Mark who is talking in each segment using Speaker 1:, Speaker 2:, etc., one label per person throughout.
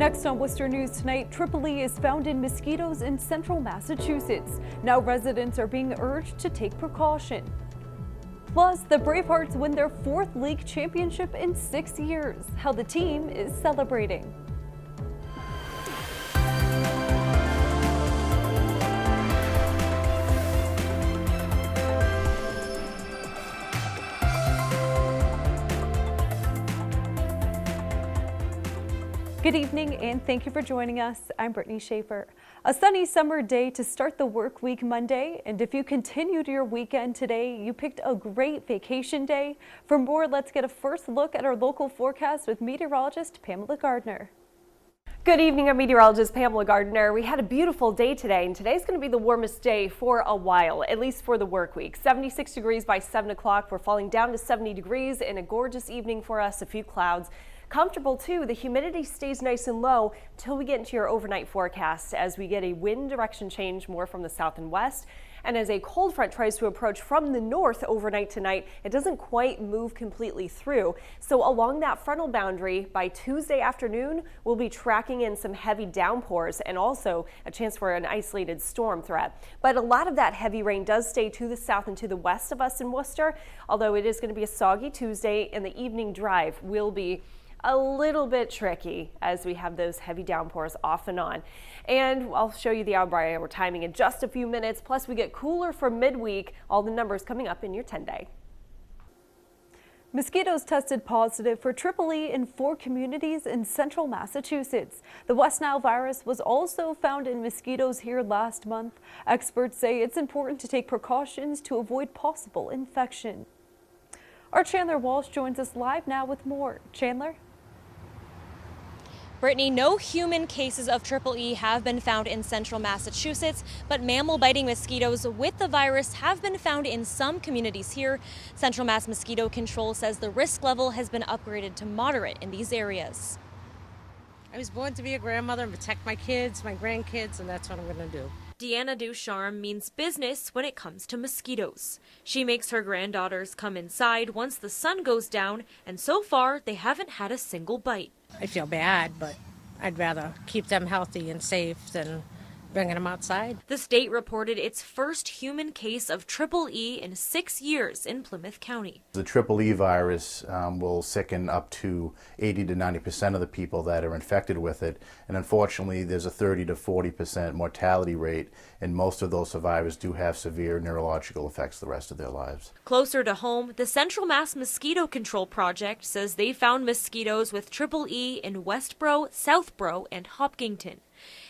Speaker 1: Next on Worcester News tonight, Tripoli is found in mosquitoes in central Massachusetts. Now residents are being urged to take precaution. Plus, the Bravehearts win their 4th league championship in 6 years. How the team is celebrating. Good evening and thank you for joining us. I'm Brittany Schaefer. A sunny summer day to start the work week Monday, and if you continued your weekend today, you picked a great vacation day. For more, let's get a first look at our local forecast with meteorologist Pamela Gardner.
Speaker 2: Good evening, I'm meteorologist Pamela Gardner. We had a beautiful day today, and today's going to be the warmest day for a while, at least for the work week. 76 degrees by 7 o'clock. We're falling down to 70 degrees and a gorgeous evening for us, a few clouds. Comfortable too. The humidity stays nice and low until we get into your overnight forecast as we get a wind direction change more from the south and west. And as a cold front tries to approach from the north overnight tonight, it doesn't quite move completely through. So along that frontal boundary by Tuesday afternoon, we'll be tracking in some heavy downpours and also a chance for an isolated storm threat. But a lot of that heavy rain does stay to the south and to the west of us in Worcester, although it is going to be a soggy Tuesday and the evening drive will be a little bit tricky as we have those heavy downpours off and on. And I'll show you the hour-by-hour timing in just a few minutes. Plus, we get cooler for midweek. All the numbers coming up in your 10-day.
Speaker 1: Mosquitoes tested positive for Tripoli in 4 communities in central Massachusetts. The West Nile virus was also found in mosquitoes here last month. Experts say it's important to take precautions to avoid possible infection. Our Chandler Walsh joins us live now with more. Chandler?
Speaker 3: Brittany, no human cases of Triple E have been found in central Massachusetts, but mammal-biting mosquitoes with the virus have been found in some communities here. Central Mass Mosquito Control says the risk level has been upgraded to moderate in these areas.
Speaker 4: I was born to be a grandmother and protect my kids, my grandkids, and that's what I'm going to do.
Speaker 3: Deanna Ducharme means business when it comes to mosquitoes. She makes her granddaughters come inside once the sun goes down, and so far they haven't had a single bite.
Speaker 4: I feel bad, but I'd rather keep them healthy and safe than bringing them outside.
Speaker 3: The state reported its first human case of Triple E in 6 years in Plymouth County.
Speaker 5: The Triple E virus will sicken up to 80 to 90% of the people that are infected with it, and unfortunately there's a 30 to 40% mortality rate, and most of those survivors do have severe neurological effects the rest of their lives.
Speaker 3: Closer to home, the Central Mass Mosquito Control Project says they found mosquitoes with Triple E in Westboro, Southboro, and Hopkinton.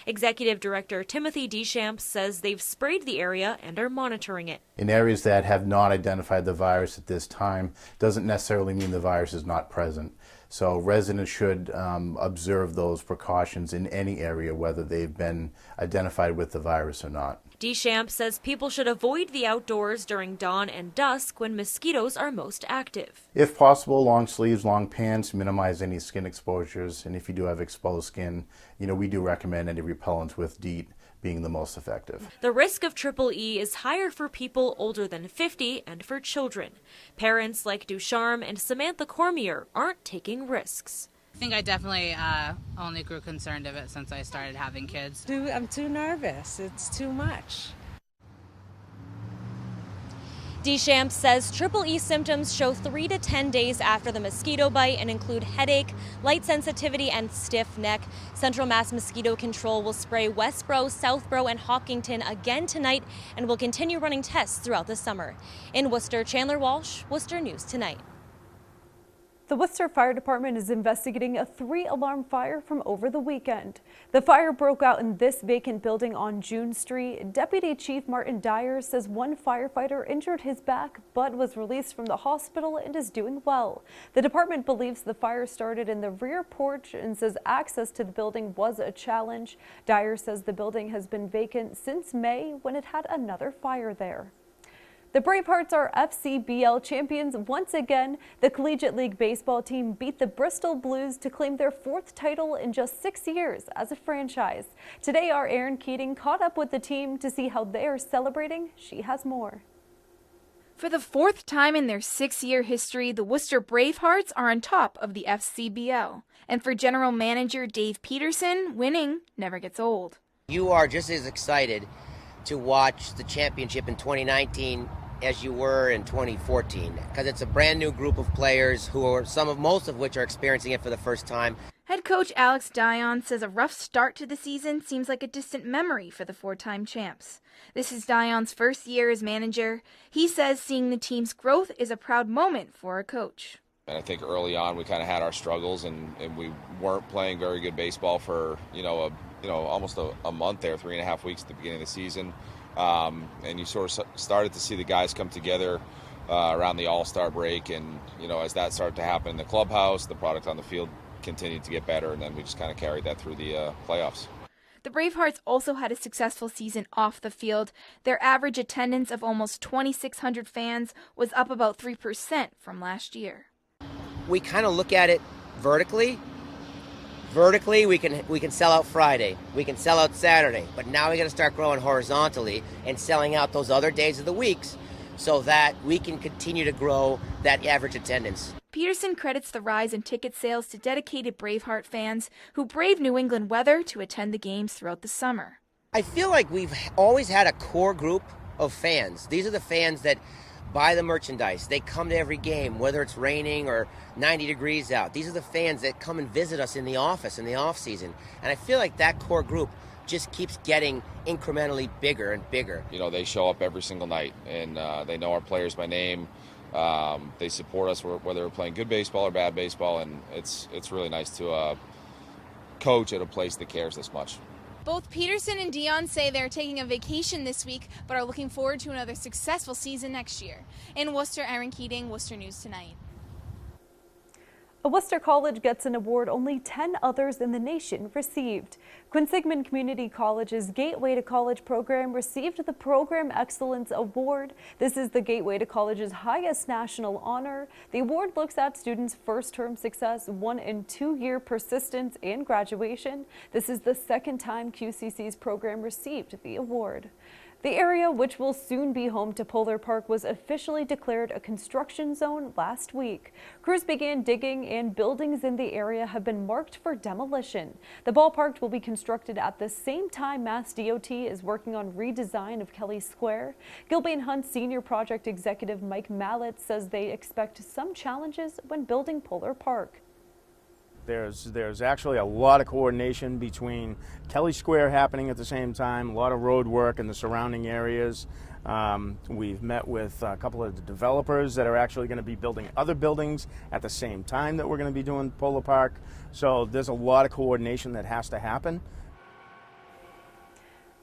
Speaker 3: Executive Director Timothy Deschamps says they've sprayed the area and are monitoring it.
Speaker 5: In areas that have not identified the virus at this time doesn't necessarily mean the virus is not present. So residents should observe those precautions in any area, whether they've been identified with the virus or not.
Speaker 3: Deschamps says people should avoid the outdoors during dawn and dusk when mosquitoes are most active.
Speaker 5: If possible, long sleeves, long pants, minimize any skin exposures, and if you do have exposed skin, we do recommend any repellent with DEET being the most effective.
Speaker 3: The risk of Triple E is higher for people older than 50 and for children. Parents like Ducharme and Samantha Cormier aren't taking risks.
Speaker 6: I think I definitely only grew concerned of it since I started having kids.
Speaker 4: I'm too nervous. It's too much.
Speaker 3: Deschamps says Triple E symptoms show 3 to 10 days after the mosquito bite and include headache, light sensitivity, and stiff neck. Central Mass Mosquito Control will spray Westboro, Southboro, and Hopkinton again tonight and will continue running tests throughout the summer. In Worcester, Chandler Walsh, Worcester News Tonight.
Speaker 1: The Worcester Fire Department is investigating a 3-alarm fire from over the weekend. The fire broke out in this vacant building on June Street. Deputy Chief Martin Dyer says one firefighter injured his back but was released from the hospital and is doing well. The department believes the fire started in the rear porch and says access to the building was a challenge. Dyer says the building has been vacant since May when it had another fire there. The Bravehearts are FCBL champions once again. The Collegiate League baseball team beat the Bristol Blues to claim their 4th title in just 6 years as a franchise. Today, our Erin Keating caught up with the team to see how they are celebrating. She has more.
Speaker 7: For the fourth time in their 6-year history, the Worcester Bravehearts are on top of the FCBL. And for general manager Dave Peterson, winning never gets old.
Speaker 8: You are just as excited to watch the championship in 2019 as you were in 2014, because it's a brand new group of players who are most of which are experiencing it for the first time.
Speaker 7: Head coach Alex Dion says a rough start to the season seems like a distant memory for the 4-time champs. This is Dion's first year as manager. He says seeing the team's growth is a proud moment for a coach.
Speaker 9: And I think early on we kind of had our struggles, and we weren't playing very good baseball for almost a month there, 3.5 weeks at the beginning of the season. And you sort of started to see the guys come together around the All-Star break, and as that started to happen in the clubhouse, the product on the field continued to get better, and then we just kind of carried that through the playoffs.
Speaker 7: The Bravehearts also had a successful season off the field. Their average attendance of almost 2,600 fans was up about 3% from last year.
Speaker 8: We kind of look at it vertically. Vertically, we can sell out Friday, we can sell out Saturday, but now we got to start growing horizontally and selling out those other days of the weeks so that we can continue to grow that average attendance.
Speaker 7: Peterson credits the rise in ticket sales to dedicated Braveheart fans who brave New England weather to attend the games throughout the summer.
Speaker 8: I feel like we've always had a core group of fans. These are the fans that buy the merchandise. They come to every game, whether it's raining or 90 degrees out. These are the fans that come and visit us in the office in the off season. And I feel like that core group just keeps getting incrementally bigger and bigger.
Speaker 9: They show up every single night, and they know our players by name. They support us whether we're playing good baseball or bad baseball, and it's really nice to coach at a place that cares this much.
Speaker 7: Both Peterson and Dion say they're taking a vacation this week, but are looking forward to another successful season next year. In Worcester, Erin Keating, Worcester News Tonight.
Speaker 1: A Worcester college gets an award only 10 others in the nation received. Quinsigamond Community College's Gateway to College program received the Program Excellence Award. This is the Gateway to College's highest national honor. The award looks at students' first-term success, 1- and 2-year persistence, and graduation. This is the second time QCC's program received the award. The area, which will soon be home to Polar Park, was officially declared a construction zone last week. Crews began digging and buildings in the area have been marked for demolition. The ballpark will be constructed at the same time Mass DOT is working on redesign of Kelley Square. Gilbane Hunt Senior Project Executive Mike Mallett says they expect some challenges when building Polar Park.
Speaker 10: There's actually a lot of coordination between Kelley Square happening at the same time, a lot of road work in the surrounding areas. We've met with a couple of the developers that are actually going to be building other buildings at the same time that we're going to be doing Polar Park. So there's a lot of coordination that has to happen.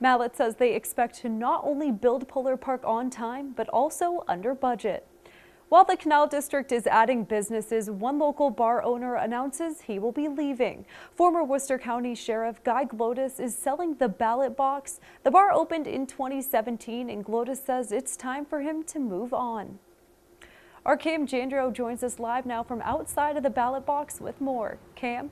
Speaker 1: Mallett says they expect to not only build Polar Park on time, but also under budget. While the Canal District is adding businesses, one local bar owner announces he will be leaving. Former Worcester County Sheriff Guy GLODIS is selling the Ballot box. The bar opened in 2017, and GLODIS says it's time for him to move on. Our Cam Jandro joins us live now from outside of the Ballot box with more. Cam?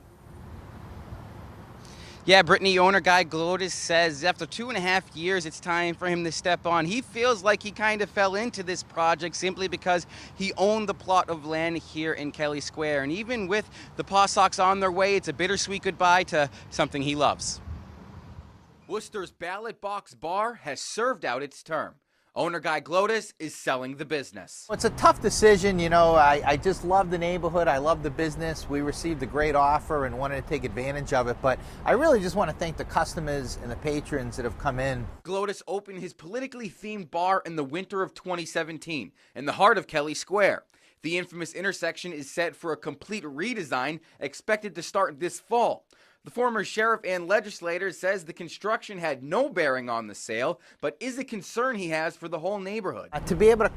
Speaker 11: Yeah, Brittany, owner Guy GLODIS says after 2.5 years, it's time for him to step on. He feels like he kind of fell into this project simply because he owned the plot of land here in Kelley Square. And even with the Paw Sox on their way, it's a bittersweet goodbye to something he loves. Worcester's Ballot Box Bar has served out its term. Owner Guy GLODIS is selling the business.
Speaker 12: It's a tough decision, I just love the neighborhood, I love the business. We received a great offer and wanted to take advantage of it, but I really just want to thank the customers and the patrons that have come in.
Speaker 11: GLODIS opened his politically themed bar in the winter of 2017 in the heart of Kelley Square. The infamous intersection is set for a complete redesign expected to start this fall. The former sheriff and legislator says the construction had no bearing on the sale, but is a concern he has for the whole neighborhood.
Speaker 12: To be able to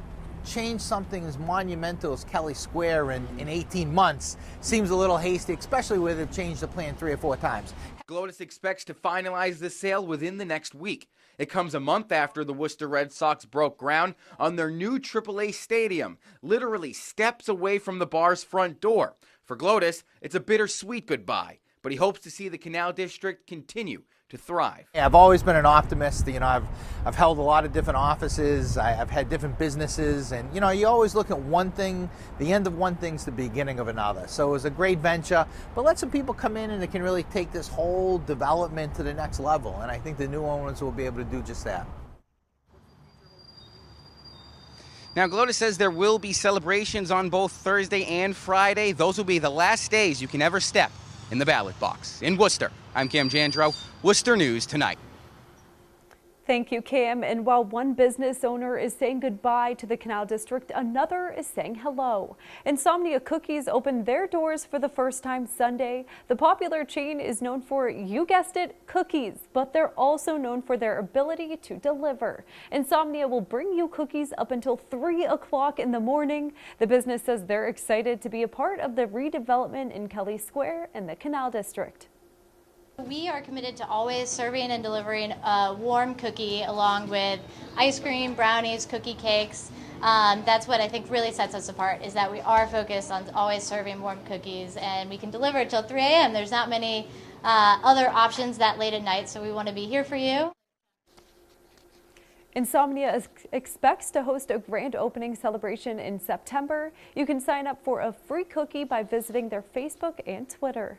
Speaker 12: change something as monumental as Kelley Square in 18 months seems a little hasty, especially where they've changed the plan 3 or 4 times.
Speaker 11: GLODIS expects to finalize the sale within the next week. It comes a month after the Worcester Red Sox broke ground on their new AAA stadium, literally steps away from the bar's front door. For GLODIS, it's a bittersweet goodbye. but he hopes to see the Canal District continue to thrive.
Speaker 12: Yeah, I've always been an optimist. You know, I've held a lot of different offices. I've had different businesses, and you know, you always look at one thing. The end of one thing's the beginning of another. So it was a great venture, but let some people come in and they can really take this whole development to the next level. And I think the new owners will be able to do just that.
Speaker 11: Now, GLODIS says there will be celebrations on both Thursday and Friday. Those will be the last days you can ever step in the ballot box. In Worcester, I'm Cam Jandro, Worcester News Tonight.
Speaker 1: Thank you, Cam. And while one business owner is saying goodbye to the Canal District, another is saying hello. Insomnia Cookies opened their doors for the first time Sunday. The popular chain is known for, you guessed it, cookies, but they're also known for their ability to deliver. Insomnia will bring you cookies up until 3 o'clock in the morning. The business says they're excited to be a part of the redevelopment in Kelley Square and the Canal District.
Speaker 13: We are committed to always serving and delivering a warm cookie along with ice cream, brownies, cookie cakes. That's what I think really sets us apart, is that we are focused on always serving warm cookies, and we can deliver till 3 a.m. There's not many other options that late at night, so we want to be here for you.
Speaker 1: Insomnia expects to host a grand opening celebration in September. You can sign up for a free cookie by visiting their Facebook and Twitter.